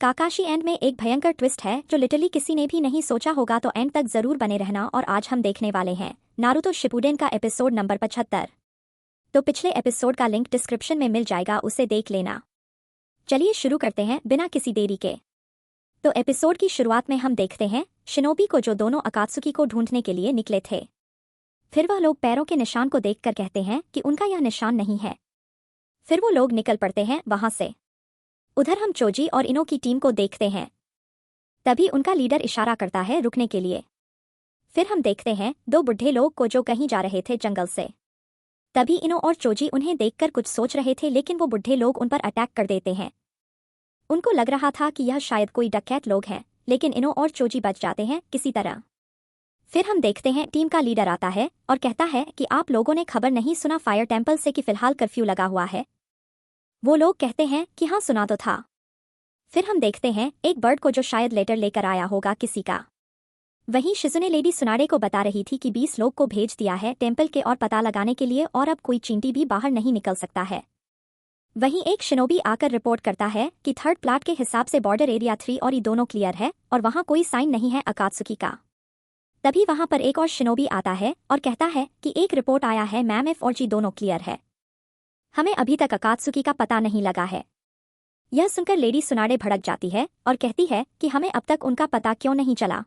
काकाशी and में एक भयंकर ट्विस्ट है जो लिटरली किसी ने भी नहीं सोचा होगा, तो एंड तक जरूर बने रहना। और आज हम देखने वाले हैं नारुतो शिपुडेन का एपिसोड नंबर 75। तो पिछले एपिसोड का लिंक डिस्क्रिप्शन में मिल जाएगा, उसे देख लेना। चलिए शुरू करते हैं बिना किसी देरी के। तो एपिसोड की शुरुआत में हम देखते हैं शिनोबी को, जो दोनों अकात्सुकी को ढूंढने के लिए निकले थे। फिर वह लोग पैरों के निशान को देखकर कहते हैं कि उनका यह निशान नहीं है। फिर वो लोग निकल पड़ते हैं वहां से। उधर हम चोजी और इनो की टीम को देखते हैं। तभी उनका लीडर इशारा करता है रुकने के लिए। फिर हम देखते हैं दो बुढ़े लोग को जो कहीं जा रहे थे जंगल से। तभी इनो और चोजी उन्हें देखकर कुछ सोच रहे थे, लेकिन वो बुढ़े लोग उन पर अटैक कर देते हैं। उनको लग रहा था कि यह शायद कोई डकैत लोग हैं, लेकिन इनो और चोजी बच जाते हैं किसी तरह। फिर हम देखते हैं टीम का लीडर आता है और कहता है कि आप लोगों ने खबर नहीं सुना फायर टेम्पल से कि फिलहाल कर्फ्यू लगा हुआ है। वो लोग कहते हैं कि हाँ सुना तो था। फिर हम देखते हैं एक बर्ड को जो शायद लेटर लेकर आया होगा किसी का। वहीं शिजुने लेडी सुनाडे को बता रही थी कि 20 लोग को भेज दिया है टेम्पल के और पता लगाने के लिए, और अब कोई चींटी भी बाहर नहीं निकल सकता है। वहीं एक शिनोबी आकर रिपोर्ट करता है कि थर्ड प्लाट के हिसाब से बॉर्डर एरिया 3 और ये दोनों क्लियर है और वहां कोई साइन नहीं है अकात्सुकी का। तभी वहां पर एक और शिनोबी आता है और कहता है कि एक रिपोर्ट आया है मैम, एफ और जी दोनों क्लियर है। हमें अभी तक अकात्सुकी का पता नहीं लगा है। यह सुनकर लेडी सुनाडे भड़क जाती है और कहती है कि हमें अब तक उनका पता क्यों नहीं चला,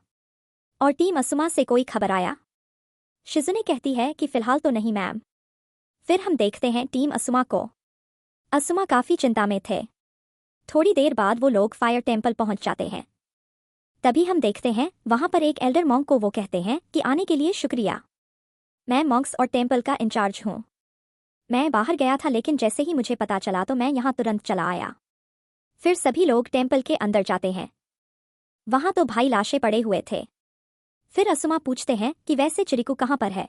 और टीम असुमा से कोई खबर आया। शिजुने कहती है कि फिलहाल तो नहीं मैम। फिर हम देखते हैं टीम असुमा को। असुमा काफी चिंता में थे। थोड़ी देर बाद वो लोग फायर टेम्पल पहुंच जाते हैं। तभी हम देखते हैं वहां पर एक एल्डर मॉन्क को। वो कहते हैं कि आने के लिए शुक्रिया। मैं मॉन्क्स और टेम्पल का इंचार्ज हूं। मैं बाहर गया था, लेकिन जैसे ही मुझे पता चला तो मैं यहां तुरंत चला आया। फिर सभी लोग टेम्पल के अंदर जाते हैं। वहां तो भाई लाशें पड़े हुए थे। फिर असुमा पूछते हैं कि वैसे चिरिकू कहां पर है।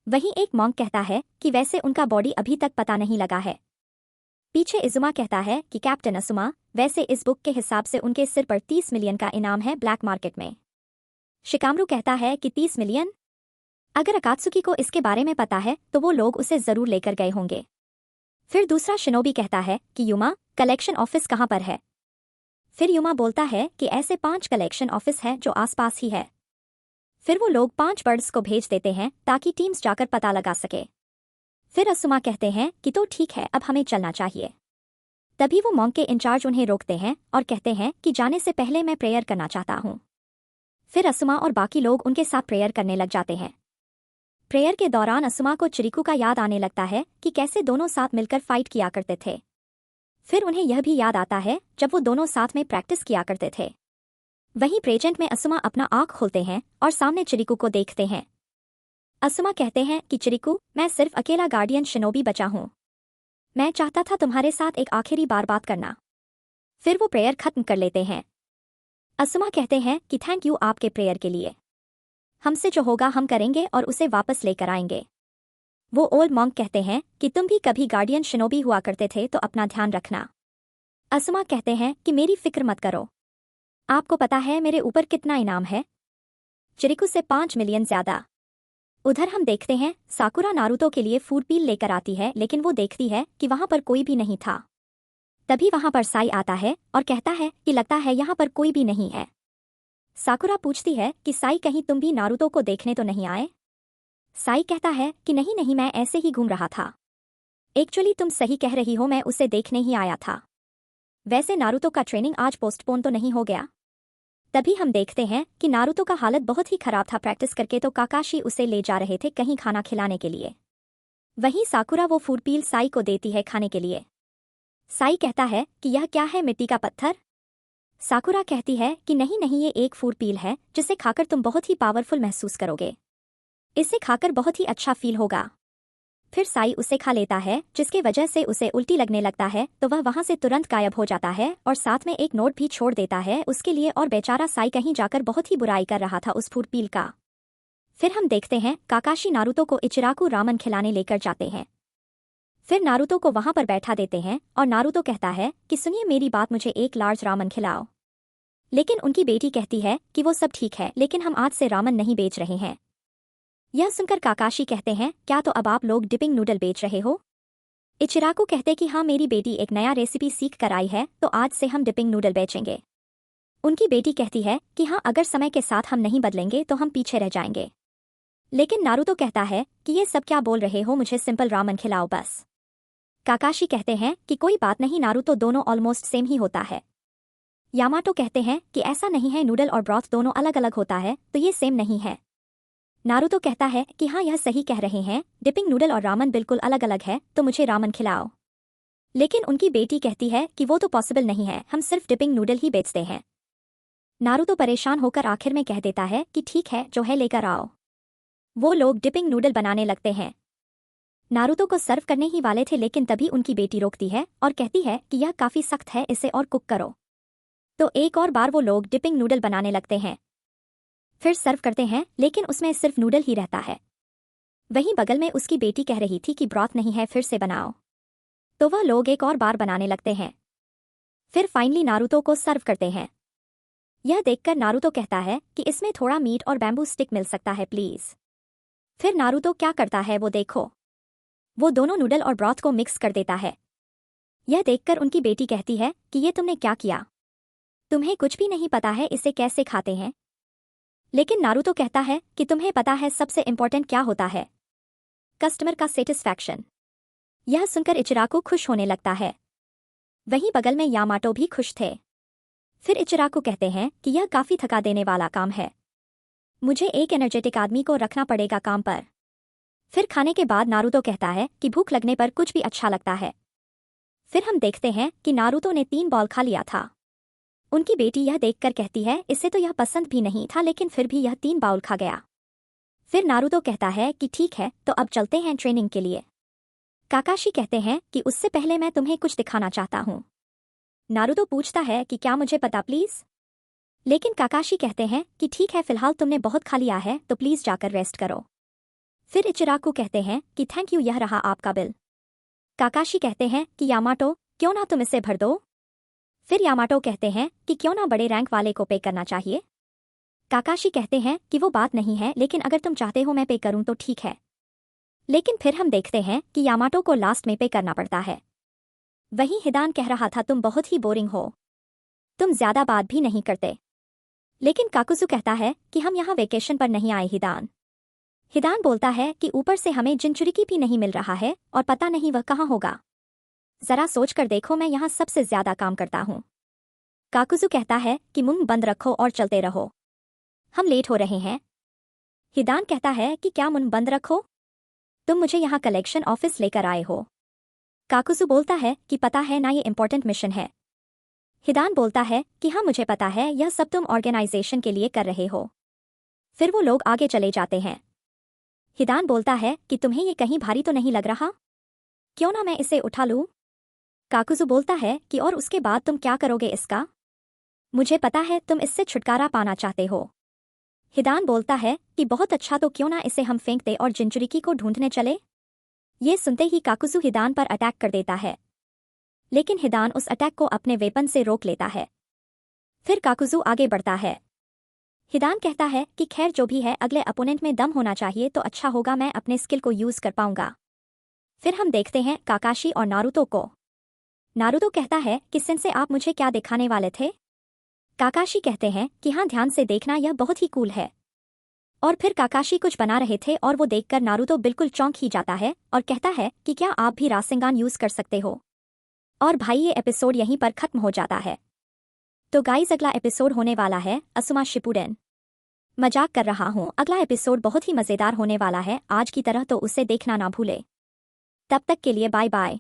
वहीं एक मॉन्क कहता है कि वैसे उनका बॉडी अभी तक पता नहीं लगा है। पीछे इजुमा कहता है कि कैप्टन असुमा, वैसे इस बुक के हिसाब से उनके सिर पर 30 मिलियन का इनाम है ब्लैक मार्केट में। शिकामरू कहता है कि 30 मिलियन? अगर अकात्सुकी को इसके बारे में पता है तो वो लोग उसे जरूर लेकर गए होंगे। फिर दूसरा शिनोबी कहता है कि युमा, कलेक्शन ऑफिस कहां पर है। फिर युमा बोलता है कि ऐसे 5 कलेक्शन ऑफिस है जो आसपास ही है। फिर वो लोग 5 बर्ड्स को भेज देते हैं ताकि टीम्स जाकर पता लगा सके। फिर असुमा कहते हैं कि तो ठीक है, अब हमें चलना चाहिए। तभी वो मॉन्क के इंचार्ज उन्हें रोकते हैं और कहते हैं कि जाने से पहले मैं प्रेयर करना चाहता हूं। फिर असुमा और बाकी लोग उनके साथ प्रेयर करने लग जाते हैं। प्रेयर के दौरान असुमा को चिरिकू का याद आने लगता है कि कैसे दोनों साथ मिलकर फाइट किया करते थे। फिर उन्हें यह भी याद आता है जब वो दोनों साथ में प्रैक्टिस किया करते थे। वहीं प्रेजेंट में असुमा अपना आँख खोलते हैं और सामने चिरिकू को देखते हैं। असुमा कहते हैं कि चिरिकू, मैं सिर्फ अकेला गार्डियन शिनोबी बचा हूं। मैं चाहता था तुम्हारे साथ एक आखिरी बार बात करना। फिर वो प्रेयर खत्म कर लेते हैं। असुमा कहते हैं कि थैंक यू आपके प्रेयर के लिए। हमसे जो होगा हम करेंगे और उसे वापस लेकर आएंगे। वो ओल्ड मॉन्क कहते हैं कि तुम भी कभी गार्डियन शिनोबी हुआ करते थे, तो अपना ध्यान रखना। असुमा कहते हैं कि मेरी फिक्र मत करो। आपको पता है मेरे ऊपर कितना इनाम है? चिरिकू से 5 मिलियन ज्यादा। उधर हम देखते हैं साकुरा नारुतो के लिए फूड पील लेकर आती है, लेकिन वो देखती है कि वहां पर कोई भी नहीं था। तभी वहां पर साई आता है और कहता है कि लगता है यहां पर कोई भी नहीं है। साकुरा पूछती है कि साई, कहीं तुम भी नारुतो को देखने तो नहीं आए? साई कहता है कि नहीं नहीं, मैं ऐसे ही घूम रहा था। एक्चुअली तुम सही कह रही हो, मैं उसे देखने ही आया था। वैसे नारुतो का ट्रेनिंग आज पोस्टपोन तो नहीं हो गया? तभी हम देखते हैं कि नारुतो का हालत बहुत ही खराब था प्रैक्टिस करके, तो काकाशी उसे ले जा रहे थे कहीं खाना खिलाने के लिए। वहीं साकुरा वो फूड पील साई को देती है खाने के लिए। साई कहता है कि यह क्या है, मिट्टी का पत्थर? साकुरा कहती है कि नहीं नहीं, ये एक फूड पील है जिसे खाकर तुम बहुत ही पावरफुल महसूस करोगे। इसे खाकर बहुत ही अच्छा फील होगा। फिर साई उसे खा लेता है, जिसके वजह से उसे उल्टी लगने लगता है, तो वह वहां से तुरंत गायब हो जाता है और साथ में एक नोट भी छोड़ देता है उसके लिए। और बेचारा साई कहीं जाकर बहुत ही बुराई कर रहा था उस फूड पील का। फिर हम देखते हैं काकाशी नारुतो को इचिराकू रामन खिलाने लेकर जाते हैं। फिर नारुतो को वहां पर बैठा देते हैं और नारुतो कहता है कि सुनिए मेरी बात, मुझे एक लार्ज रामन खिलाओ। लेकिन उनकी बेटी कहती है कि वो सब ठीक है, लेकिन हम आज से रामन नहीं बेच रहे हैं। यह सुनकर काकाशी कहते हैं क्या तो अब आप लोग डिपिंग नूडल बेच रहे हो? इचिराको कहते कि हाँ मेरी बेटी एक नया रेसिपी सीख कर आई है तो आज से हम डिपिंग नूडल बेचेंगे। उनकी बेटी कहती है कि हाँ अगर समय के साथ हम नहीं बदलेंगे तो हम पीछे रह जाएंगे। लेकिन नारुतो कहता है कि ये सब क्या बोल रहे हो, मुझे सिंपल रामन खिलाओ बस। काकाशी कहते हैं कि कोई बात नहीं नारुतो, दोनों ऑलमोस्ट सेम ही होता है। यामाटो कहते हैं कि ऐसा नहीं है, नूडल और ब्रॉथ दोनों अलग अलग होता है तो ये सेम नहीं है। नारुतो कहता है कि हाँ यह सही कह रहे हैं, डिपिंग नूडल और रामन बिल्कुल अलग अलग है तो मुझे रामन खिलाओ। लेकिन उनकी बेटी कहती है कि वो तो पॉसिबल नहीं है, हम सिर्फ डिपिंग नूडल ही बेचते हैं। नारुतो परेशान होकर आखिर में कह देता है कि ठीक है जो है लेकर आओ। वो लोग डिपिंग नूडल बनाने लगते हैं। नारुतो को सर्व करने ही वाले थे लेकिन तभी उनकी बेटी रोकती है और कहती है कि यह काफी सख्त है, इसे और कुक करो। तो एक और बार वो लोग डिपिंग नूडल बनाने लगते हैं, फिर सर्व करते हैं लेकिन उसमें सिर्फ नूडल ही रहता है। वहीं बगल में उसकी बेटी कह रही थी कि ब्रॉथ नहीं है, फिर से बनाओ। तो वह लोग एक और बार बनाने लगते हैं, फिर फाइनली नारुतो को सर्व करते हैं। यह देखकर नारुतो कहता है कि इसमें थोड़ा मीट और बैम्बू स्टिक मिल सकता है प्लीज। फिर नारुतो क्या करता है वो देखो, वो दोनों नूडल और ब्रॉथ को मिक्स कर देता है। यह देखकर उनकी बेटी कहती है कि ये तुमने क्या किया, तुम्हें कुछ भी नहीं पता है इसे कैसे खाते हैं। लेकिन नारुतो कहता है कि तुम्हें पता है सबसे इंपॉर्टेंट क्या होता है, कस्टमर का सेटिस्फैक्शन। यह सुनकर इचिराको खुश होने लगता है। वहीं बगल में यामाटो भी खुश थे। फिर इचिराको कहते हैं कि यह काफी थका देने वाला काम है, मुझे एक एनर्जेटिक आदमी को रखना पड़ेगा काम पर। फिर खाने के बाद नारुतो कहता है कि भूख लगने पर कुछ भी अच्छा लगता है। फिर हम देखते हैं कि नारुतो ने 3 बॉल खा लिया था। उनकी बेटी यह देखकर कहती है इसे तो यह पसंद भी नहीं था लेकिन फिर भी यह 3 बाउल खा गया। फिर नारुतो कहता है कि ठीक है तो अब चलते हैं ट्रेनिंग के लिए। काकाशी कहते हैं कि उससे पहले मैं तुम्हें कुछ दिखाना चाहता हूँ। नारुतो पूछता है कि क्या मुझे पता प्लीज। लेकिन काकाशी कहते हैं कि ठीक है फिलहाल तुमने बहुत खा लिया है तो प्लीज जाकर रेस्ट करो। फिर इचिराको कहते हैं कि थैंक यू, यह रहा आपका बिल। काकाशी कहते हैं कि यामाटो क्यों ना तुम इसे भर दो। फिर यामाटो कहते हैं कि क्यों ना बड़े रैंक वाले को पे करना चाहिए। काकाशी कहते हैं कि वो बात नहीं है, लेकिन अगर तुम चाहते हो मैं पे करूं तो ठीक है। लेकिन फिर हम देखते हैं कि यामाटो को लास्ट में पे करना पड़ता है। वहीं हिदान कह रहा था तुम बहुत ही बोरिंग हो, तुम ज्यादा बात भी नहीं करते। लेकिन काकुजू कहता है कि हम यहाँ वेकेशन पर नहीं आए हिदान बोलता है कि ऊपर से हमें जिनचुरिकी भी नहीं मिल रहा है और पता नहीं वह कहाँ होगा। जरा सोच कर देखो, मैं यहाँ सबसे ज्यादा काम करता हूँ। काकुजू कहता है कि मुंह बंद रखो और चलते रहो, हम लेट हो रहे हैं। हिदान कहता है कि क्या मुंह बंद रखो, तुम मुझे यहाँ कलेक्शन ऑफिस लेकर आए हो। काकुजू बोलता है कि पता है ना, ये इंपॉर्टेंट मिशन है। हिदान बोलता है कि हाँ मुझे पता है, यह सब तुम ऑर्गेनाइजेशन के लिए कर रहे हो। फिर वो लोग आगे चले जाते हैं। हिदान बोलता है कि तुम्हें ये कहीं भारी तो नहीं लग रहा, क्यों ना मैं इसे उठा लूं। काकुजू बोलता है कि और उसके बाद तुम क्या करोगे इसका, मुझे पता है तुम इससे छुटकारा पाना चाहते हो। हिदान बोलता है कि बहुत अच्छा, तो क्यों ना इसे हम फेंक दे और जिनचुरिकी को ढूंढने चले। ये सुनते ही काकुजू हिदान पर अटैक कर देता है, लेकिन हिदान उस अटैक को अपने वेपन से रोक लेता है। फिर काकुजू आगे बढ़ता है। हिदान कहता है कि खैर जो भी है, अगले अपोनेंट में दम होना चाहिए तो अच्छा होगा, मैं अपने स्किल को यूज कर पाऊंगा। फिर हम देखते हैं काकाशी और नारुतो को। नारुतो कहता है कि सिंसे आप मुझे क्या दिखाने वाले थे। काकाशी कहते हैं कि हाँ ध्यान से देखना, यह बहुत ही कूल है। और फिर काकाशी कुछ बना रहे थे और वो देखकर नारुतो बिल्कुल चौंक ही जाता है और कहता है कि क्या आप भी रासेंगान यूज कर सकते हो। और भाई ये एपिसोड यहीं पर खत्म हो जाता है। तो गाइस अगला एपिसोड होने वाला है असुमा शिपुडेन। मजाक कर रहा हूँ, अगला एपिसोड बहुत ही मजेदार होने वाला है। आज की तरह तो उसे देखना ना भूले। तब तक के लिए बाय बाय।